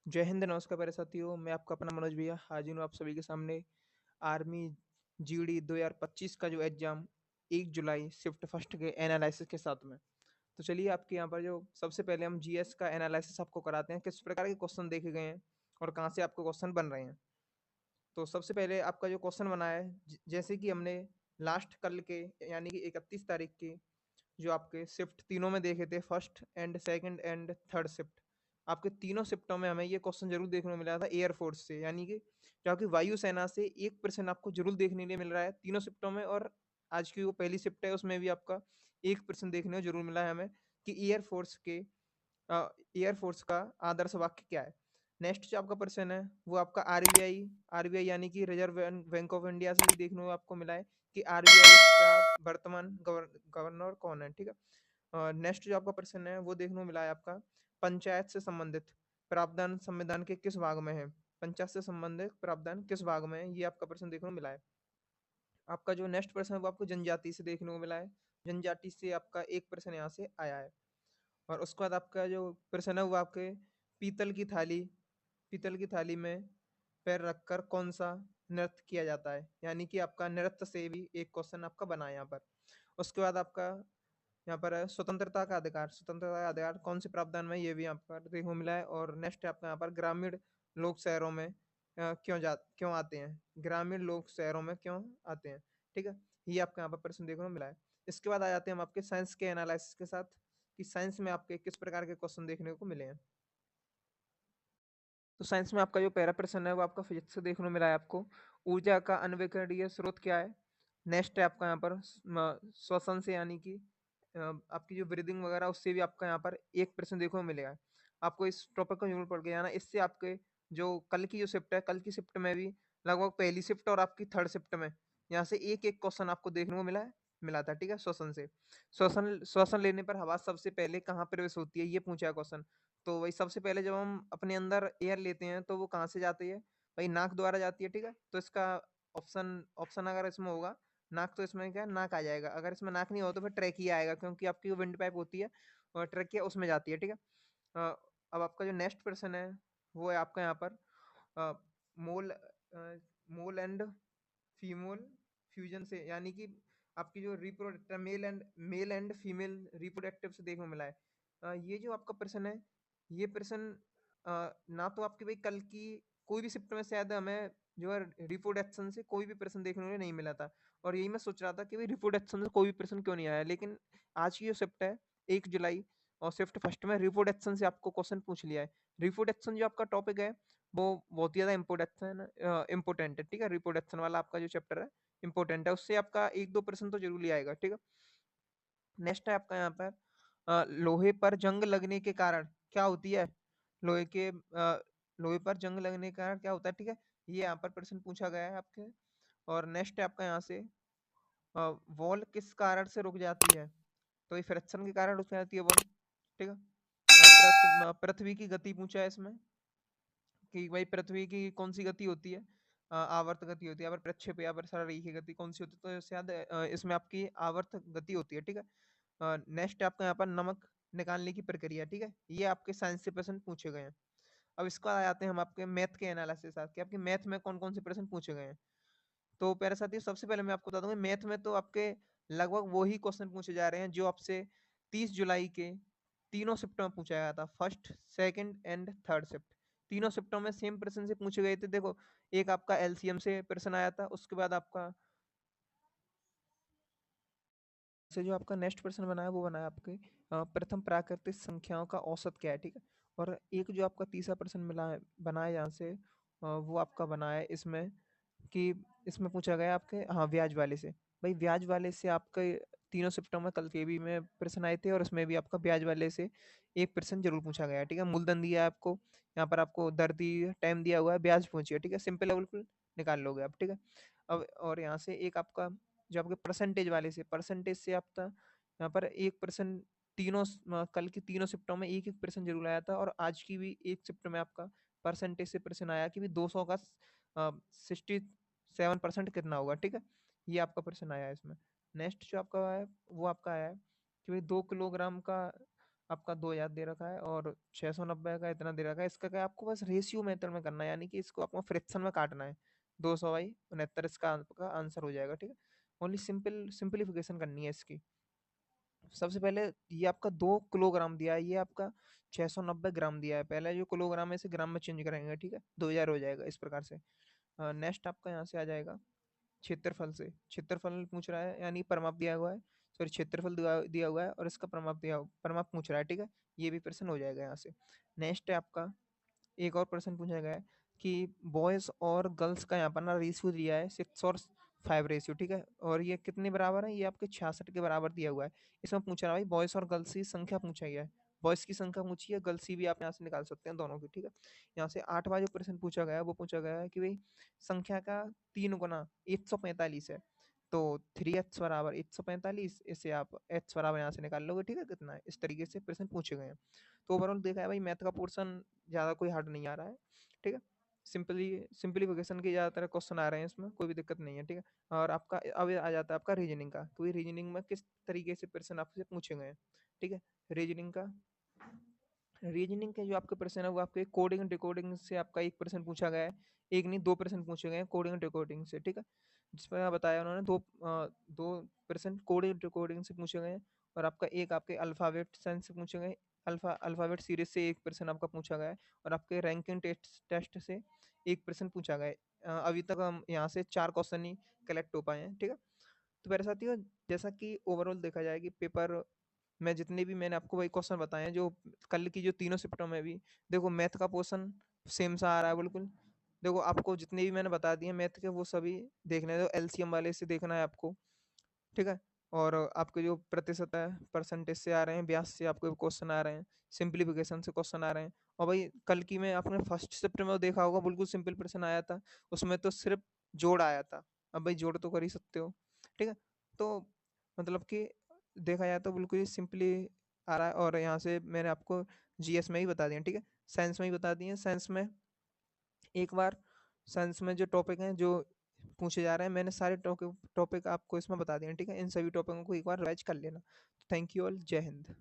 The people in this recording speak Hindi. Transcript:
जय हिंद, नमस्कार प्यारे साथियों। मैं आपका अपना मनोज भैया हाजिर हूँ आप सभी के सामने। आर्मी जीडी 2025 का जो एग्जाम 1 जुलाई शिफ्ट फर्स्ट के एनालिसिस के साथ में। तो चलिए आपके यहाँ पर जो सबसे पहले हम जीएस का एनालिसिस आपको कराते हैं, किस प्रकार के क्वेश्चन देखे गए हैं और कहाँ से आपको क्वेश्चन बन रहे हैं। तो सबसे पहले आपका जो क्वेश्चन बना है, जैसे कि हमने लास्ट कल के यानी कि 31 तारीख के जो आपके शिफ्ट तीनों में देखे थे, first and second and third shift, आपके तीनों शिफ्टों में हमें ये क्वेश्चन जरूर देखने को मिला था एयरफोर्स से, यानी कि जो आपकी वायुसेना से 1% आपको जरूर देखने के लिए मिल रहा है तीनों शिफ्टों में। और आज की वो पहली शिफ्ट है उसमें भी आपका 1% देखने को जरूर मिला है हमें कि एयरफोर्स का आदर्श वाक्य क्या है। नेक्स्ट जो आपका प्रश्न है वो आपका आरबीआई आरबीआई यानी कि रिजर्व बैंक ऑफ इंडिया से भी देखने को आपको मिला है कि आरबीआई का वर्तमान गवर्नर कौन है, ठीक है। नेक्स्ट जो आपका प्रश्न है वो देखने को मिला है आपका पंचायत से संबंधित प्रावधान संविधान के किस भाग में है। पंचायत से संबंधित प्रावधान किस भाग में है, ये आपका प्रश्न देखने को मिला है। आपका जो नेक्स्ट प्रश्न है वो आपको जनजाति से देखने को मिला है। जनजाति से आपका एक प्रश्न यहाँ से आया है। और उसके बाद आपका जो प्रश्न है वो आपके पीतल की थाली पीतल की थाली में पैर रखकर कौन सा नृत्य किया जाता है, यानी कि आपका नृत्य से भी एक क्वेश्चन आपका बना है यहाँ पर। उसके बाद आपका यहाँ पर है स्वतंत्रता का अधिकार कौन से प्रावधान में, ये भी यहाँ पर देखने को मिला है। और नेक्स्ट है आपका यहाँ पर ग्रामीण लोग शहरों में क्यों आते हैं, ग्रामीण लोग शहरों में क्यों आते हैं, ठीक है। ये आपको यहाँ पर प्रश्न देखने को मिला है। इसके बाद आ जाते हैं हम आपके साइंस के एनालिसिस के साथ कि साइंस में आपके किस प्रकार के क्वेश्चन देखने को मिले हैं। तो साइंस में आपका जो पहला प्रश्न है वो आपका फिजिक्स से देखने को मिला है आपको। ऊर्जा का अनविकरणीय स्रोत क्या है। नेक्स्ट है आपका यहाँ पर श्वसन से, यानी कि आपकी जो ब्रीदिंग वगैरह उससे भी आपका यहाँ पर एक प्रश्न देखने को मिलेगा। आपको इस टॉपिक को जरूर पढ़ के जाना, इससे आपके जो कल की जो शिफ्ट है, कल की शिफ्ट में भी लगभग पहली शिफ्ट और आपकी थर्ड शिफ्ट में यहाँ से एक एक क्वेश्चन आपको देखने को मिला था, ठीक है। श्वसन से, श्वसन श्वसन लेने पर हवा सबसे पहले कहाँ प्रवेश होती है, ये पूछा है क्वेश्चन। तो वही सबसे पहले जब हम अपने अंदर एयर लेते हैं तो वो कहाँ से जाती है, भाई नाक द्वारा जाती है, ठीक है। तो इसका ऑप्शन ऑप्शन अगर इसमें होगा नाक, तो इसमें क्या है, नाक आ जाएगा। अगर इसमें नाक नहीं हो तो फिर ट्रैकिया आएगा, क्योंकि आपकी जो विंड पाइप होती है और ट्रैकिया उसमें जाती है, ठीक है। अब आपका जो नेक्स्ट प्रश्न है वो है आपका यहाँ पर मोल मोल एंड फीमेल फ्यूजन से, यानी कि आपकी जो reproductive male and female reproductive से देखने को मिला है। ये जो आपका प्रश्न है, ये प्रश्न ना तो आपके भाई कल की कोई भी शिफ्ट में शायद हमें जो है रिप्रोडक्शन से कोई भी प्रश्न देखने को नहीं मिला था। और यही मैं सोच रहा था कि भाई रिप्रोडक्शन से कोई भी प्रश्न क्यों नहीं आया, लेकिन आज की जो शिफ्ट है 1 जुलाई और शिफ्ट फर्स्ट में रिप्रोडक्शन से आपको क्वेश्चन पूछ लिया है। रिप्रोडक्शन जो आपका टॉपिक है वो बहुत ही ज्यादा इम्पोर्टेंट है, ठीक है। रिप्रोडक्शन वाला आपका जो चैप्टर है इंपॉर्टेंट है, उससे आपका एक दो प्रश्न तो जरूर ही आएगा, ठीक है। नेक्स्ट है आपका यहाँ पर लोहे पर जंग लगने के कारण क्या होती है। लोहे के लोहे पर जंग लगने के कारण क्या होता है, ठीक है। ये यहाँ पर प्रश्न पूछा गया है आपके। और नेक्स्ट है आपका यहाँ से वॉल किस कारण से रुक जाती है। तो ये फ्रिक्शन के कारण रुक जाती है वॉल, ठीक है। पृथ्वी की गति पूछा है इसमें कि भाई पृथ्वी की कौन सी गति होती है, आवर्त गति होती है, या फिर प्रक्षेप या फिर सरल गति कौन सी होती है, तो शायद इसमें आपकी आवर्त गति होती है, ठीक है। नेक्स्ट आपका यहाँ पर नमक निकालने की प्रक्रिया, ठीक है। ये आपके साइंस से प्रश्न पूछे गए हैं। अब इसका आ जाते हैं हम आपके मैथ के एनालिसिस के साथ कि आपके मैथ में कौन कौन से प्रश्न पूछे गए हैं। तो प्यारे साथियों, सबसे पहले मैं आपको बता दूंगा मैथ में तो आपके लगभग वही क्वेश्चन पूछे जा रहे हैं जो आपसे 30 जुलाई के तीनों शिफ्टों में पूछा गया था, first second and third shift. तीनों शिफ्टों में सेम प्रश्न से पूछे गए थे। देखो, एक आपका एलसीएम से प्रश्न आया था, उसके बाद आपका से जो आपका नेक्स्ट प्रश्न बना है वो बना है आपके प्रथम प्राकृतिक संख्याओं का औसत क्या है, ठीक है। और एक जो आपका तीसरा प्रश्न मिला है बना है यहाँ से, वो आपका बना है इसमें कि इसमें पूछा गया आपके, हाँ, ब्याज वाले से। भाई ब्याज वाले से आपके तीनों शिफ्टों में कल के भी में प्रश्न आए थे और उसमें भी आपका ब्याज वाले से एक प्रश्न जरूर पूछा गया है, ठीक है। मूलधन दिया है आपको, यहाँ पर आपको दर दी है, टाइम दिया हुआ है, ब्याज पूछिए, ठीक है। सिंपल है, बिल्कुल निकाल लोगे आप, ठीक है। अब और यहाँ से एक आपका जो आपके परसेंटेज से आपका यहाँ पर 1% कल की तीनों शिफ्टों में एक एक प्रश्न जरूर आया था। और आज की भी एक शिफ्ट में आपका परसेंटेज से प्रश्न आया कि भी 200 का 67% कितना होगा, ठीक है। ये आपका प्रश्न आया है इसमें। नेक्स्ट जो आपका है वो आपका आया है कि भाई 2 किलोग्राम का आपका 2000 दे रखा है और 690 का इतना दे रखा है। इसका क्या है, आपको बस रेशियो मेथड में करना है, यानी कि इसको आपको फ्रैक्शन में काटना है। 200/69 इसका आपका आंसर हो जाएगा, ठीक है। ओनली सिंपलीफिकेशन करनी है इसकी। सबसे पहले ये आपका 2 किलोग्राम दिया है, ये आपका 690 ग्राम दिया है। पहले जो किलोग्राम है इसे ग्राम में चेंज करेंगे, ठीक है। 2000 हो जाएगा इस प्रकार से। नेक्स्ट आपका यहाँ से आ जाएगा क्षेत्रफल से। क्षेत्रफल पूछ रहा है, यानी परिमाप दिया हुआ है, सॉरी क्षेत्रफल दिया दिया हुआ है और इसका परिमाप पूछ रहा है, ठीक है। ये भी प्रश्न हो जाएगा यहाँ से। नेक्स्ट है आपका एक और प्रश्न पूछा गया है कि बॉयज और गर्ल्स का यहाँ पर ना रेशियो दिया है 6 और 5 रेशियो, ठीक है। और ये कितने बराबर है, ये आपके 66 के बराबर दिया हुआ है। इसमें पूछा रहा है भाई बॉयज और गर्ल्स की संख्या पूछा गया है। बॉयज की संख्या पूछी है, गर्ल्स की भी आप यहाँ से निकाल सकते हैं दोनों की, ठीक है। यहाँ से 8वां जो प्रश्न पूछा गया है वो पूछा गया है कि भाई संख्या का 3 गुना 145 है, तो 3h बराबर 145, इसे आप h बराबर यहाँ से निकाल लोगे, ठीक है, कितना है। इस तरीके से प्रश्न पूछे गए हैं। तो ओवरऑल देखा है भाई मैथ का पोर्शन ज़्यादा कोई हार्ड नहीं आ रहा है, ठीक है। सिंपलीफिकेशन के ज़्यादातर क्वेश्चन आ रहे हैं इसमें, कोई भी दिक्कत नहीं है, ठीक है। और आपका अब आ जाता है आपका रीजनिंग का, तो ये रीजनिंग में किस तरीके से प्रश्न आपसे पूछे गए हैं, ठीक है। रीजनिंग का रीजनिंग के जो आपके प्रश्न है वो आपके कोडिंग डिकोडिंग से आपका एक प्रश्न पूछा गया है। एक नहीं, 2 प्रश्न पूछे गए हैं कोडिंग डिकोडिंग से, ठीक है। जिसमें बताया उन्होंने दो प्रश्न कोडिंग डिकोडिंग से पूछे गए हैं। और आपका एक आपके अल्फाबेट साइंस से पूछे गए। अल्फाबेट सीरीज से एक प्रश्न आपका पूछा गया है। और आपके रैंकिंग टेस्ट टेस्ट से एक प्रश्न पूछा गया है। अभी तक हम यहाँ से 4 क्वेश्चन ही कलेक्ट हो पाए हैं, ठीक है। तो मेरे साथियों, जैसा कि ओवरऑल देखा जाए कि पेपर में जितने भी मैंने आपको वही क्वेश्चन बताए हैं जो कल की जो तीनों शिफ्टों में भी, देखो मैथ का पोर्शन सेम सा आ रहा है बिल्कुल। देखो आपको जितने भी मैंने बता दिए मैथ के वो सभी देखने हैं, एलसीएम वाले से देखना है आपको, ठीक है। और आपके जो प्रतिशत है परसेंटेज से आ रहे हैं, ब्यास से आपको क्वेश्चन आ रहे हैं, सिंप्लीफिकेशन से क्वेश्चन आ रहे हैं। और भाई कल की में आपने फर्स्ट शिफ्ट में देखा होगा बिल्कुल सिंपल प्रश्न आया था, उसमें तो सिर्फ जोड़ आया था। अब भाई जोड़ तो कर ही सकते हो, ठीक है। तो मतलब कि देखा जाए तो बिल्कुल ही सिंपली आ रहा है। और यहाँ से मैंने आपको जीएस में ही बता दिया, ठीक है। साइंस में ही बता दिए। साइंस में एक बार साइंस में जो टॉपिक हैं जो पूछे जा रहे हैं, मैंने सारे टॉपिक टॉपिक आपको इसमें बता दिए हैं, ठीक है। इन सभी टॉपिकों को एक बार रिवाइज कर लेना। थैंक यू ऑल, जय हिंद।